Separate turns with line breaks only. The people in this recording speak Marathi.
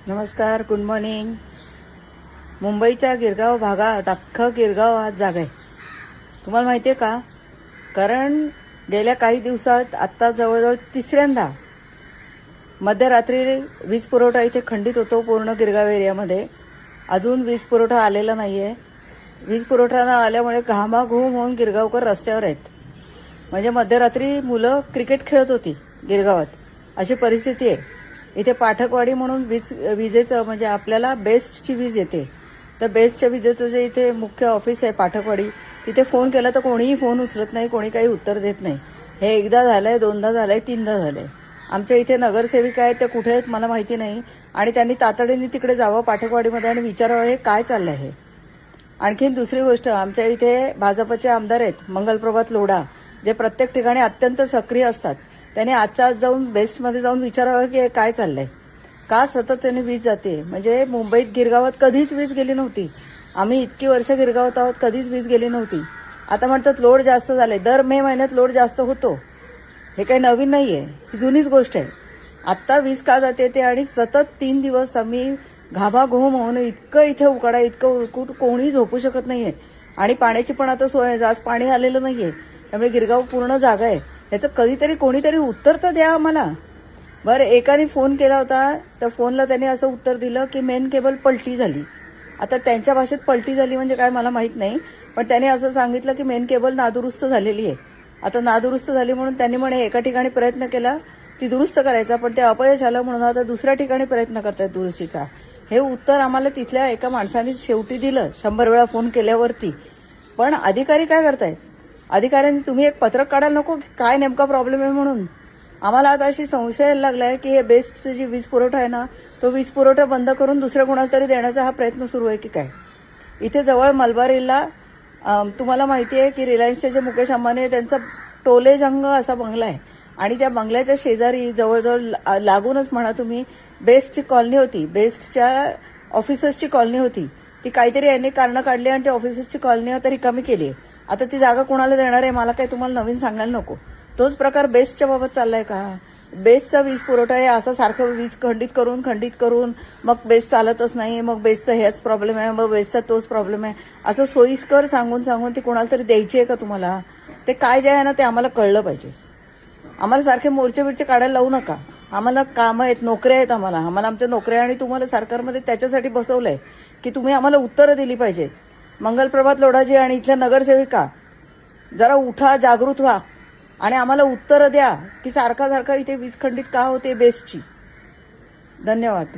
नमस्कार, गुड मॉर्निंग. मुंबईच्या गिरगाव भागात अख्खं गिरगाव आज जागा आहे. तुम्हाला माहिती आहे का? कारण गेल्या काही दिवसात आता जवळजवळ तिसऱ्यांदा मध्यरात्री वीज पुरवठा इथे खंडित होतो. पूर्ण गिरगाव एरियामध्ये अजून वीज पुरवठा आलेला नाहीये. वीज पुरवठा न आल्यामुळे घामाघूम होऊन गिरगावकर रस्त्यावर आहेत. म्हणजे मध्यरात्री मुलं क्रिकेट खेळत होती गिरगावात, अशी परिस्थिती आहे. इथे पाठकवाडी म्हणून विजेचं म्हणजे आपल्याला बेस्टची वीज येते. तर बेस्टच्या विजेचं जे इथे मुख्य ऑफिस आहे पाठकवाडी, तिथे फोन केला तर कोणीही फोन उचलत नाही, कोणी काही उत्तर देत नाही. हे एकदा झालंय, दोनदा झालंय, तीनदा झालंय. आमच्या इथे नगरसेविका आहेत, त्या कुठे आहेत मला माहिती नाही. आणि त्यांनी तातडीने तिकडे जावं पाठकवाडीमध्ये आणि विचारावं हे काय चाललंय हे. आणखीन दुसरी गोष्ट, आमच्या इथे भाजपचे आमदार आहेत मंगलप्रभात लोढा, जे प्रत्येक ठिकाणी अत्यंत सक्रिय असतात. त्यांनी आजच्या आज जाऊन बेस्टमध्ये जाऊन विचारावं की काय चाललंय, का सतत त्यांनी वीज जाते. म्हणजे मुंबईत गिरगावात कधीच वीज गेली नव्हती. आम्ही इतकी वर्ष गिरगावात आहोत, कधीच वीज गेली नव्हती. आता म्हणतात लोड जास्त झाले. दर मे महिन्यात लोड जास्त होतो. हे काही नवीन नाहीये, ही जुनीच गोष्ट आहे. आत्ता वीज का जाते ते, आणि सतत 3 दिवस आम्ही घामाघूम होऊन इतकं इथे उकाडा, इतकं उकूट, कोणी झोपू शकत नाहीये. आणि पाण्याची पण आता सोय, जास्त पाणी आलेलं नाहीये, त्यामुळे गिरगाव पूर्ण जागा आहे. याचं कधीतरी कोणीतरी उत्तर तर द्या आम्हाला. बरं, एकाने फोन केला होता, तर फोनला त्यांनी असं उत्तर दिलं की मेन केबल पलटी झाली. आता त्यांच्या भाषेत पलटी झाली म्हणजे काय मला माहित नाही, पण त्यांनी असं सांगितलं की मेन केबल नादुरुस्त झालेली आहे. आता नादुरुस्त झाली म्हणून त्यांनी म्हणे एका ठिकाणी प्रयत्न केला ती दुरुस्त करायचा, पण ते अपयश आलं म्हणून आता दुसऱ्या ठिकाणी प्रयत्न करतायत दुरुस्तीचा. हे उत्तर आम्हाला तिथल्या एका माणसाने शेवटी दिलं 100 वेळा फोन केल्यावरती. पण अधिकारी काय करतायत? अधिकाऱ्यांनी तुम्ही एक पत्रक काढायला नको काय नेमका प्रॉब्लेम आहे म्हणून. आम्हाला आता अशी संशय यायला लागलाय की हे बेस्टचं जी वीज पुरवठा आहे ना, तो वीज पुरवठा बंद करून दुसऱ्या कोणाला तरी देण्याचा हा प्रयत्न सुरू आहे की काय. इथे जवळ मलबारीला तुम्हाला माहिती आहे की रिलायन्सचे जे मुकेश अंबानी आहे त्यांचा टोलेजंग असा बंगला आहे. आणि त्या बंगल्याच्या शेजारी जवळजवळ लागूनच म्हणा तुम्ही बेस्टची कॉलनी होती, बेस्टच्या ऑफिसर्सची कॉलनी होती. ती काहीतरी यांनी कारणं काढली आणि त्या ऑफिसर्सची कॉलनी आता रिकामी केली. आता ती जागा कोणाला देणार आहे मला काही तुम्हाला नवीन सांगायला नको. तोच प्रकार बेस्टच्या बाबत चाललाय का? बेस्टचा वीज पुरवठा आहे असं सारखं वीज खंडित करून मग बेस्ट चालतच नाही, मग बेस्टचा हेच प्रॉब्लेम आहे, मग बेस्टचा तोच प्रॉब्लेम आहे, असं सोयीस्कर सांगून ती कोणाला तरी द्यायची आहे का तुम्हाला? ते काय जे आहे ना ते आम्हाला कळलं पाहिजे. आम्हाला सारखे मोर्चे काढायला लावू नका. आम्हाला कामं आहेत, नोकऱ्या आहेत, आम्हाला आमच्या नोकऱ्या, आणि तुम्हाला सरकारमध्ये त्याच्यासाठी बसवलंय की तुम्ही आम्हाला उत्तरं दिली पाहिजेत. मंगलप्रभात लोढाजी आणि इथल्या नगरसेविका जरा उठा, जागृत व्हा आणि आम्हाला उत्तरं द्या की सारखा इथे वीज खंडित का होते बेस्टची. धन्यवाद.